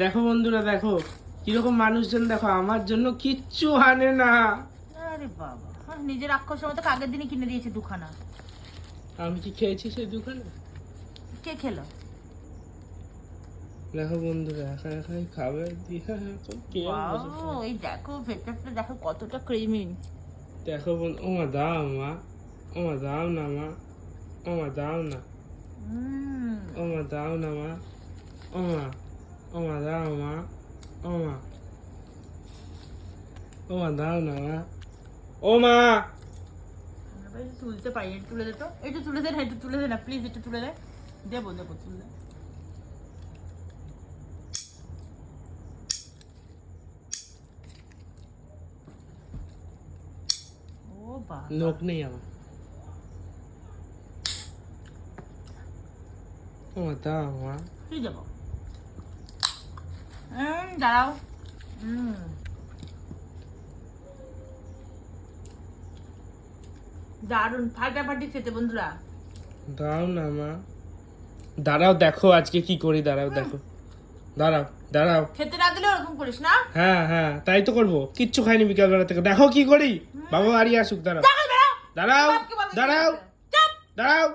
দেখো বন্ধুরা, দেখো কিরকম মানুষজন, দেখো আমার জন্য কিচ্ছু আনে না। আরে বাবা, নিজের রাক্ষসের মতো আগের দিনই কিনে দিয়েছে দুখানা। আমি কি খেয়েছি সেই দোকানে? কে খেলো? দেখো বন্ধুরা, একা একাই খাবে দিয়ে কে আর বসে Wow, খাবে? এই দেখো ভেতরটা দেখো কতটা ক্রিমি। দেখো বন্ধু, ও মা দাও মা, ও মা দাও না মা, ও মা দাও না, ও মা দাও না মা, ও মা, ও মা দাও মা, ও মা, ও মা দাও না মা, ও মা। তুলতে পারি, একটু তুলে দে তো, একটু তুলে দে না, একটু তুলে দে না প্লিজ, একটু তুলে দে। দেবো দেবো, তুলে দে। ও বাবা, নখ নেই আমার। ও মা দাও মা। কি দেবো? দাঁড়াও। দারুন ফাটাফাটি খেতে বন্ধুরা। দাও না মা। দাঁড়াও, দেখো আজকে কি করি, দাঁড়াও দেখো, দাঁড়াও দাঁড়াও। খেতে না দিলে ওরকম করিস না। হ্যাঁ হ্যাঁ, তাই তো করবো, কিচ্ছু খাইনি বিকালবেলা থেকে, দেখো কি করি। বাবা বাড়ি আসুক, দাঁড়াও দেখো বেড়া, দাঁড়াও বাপকে বলো কি দাঁড়াও করতে। চাপ। দাঁড়াও।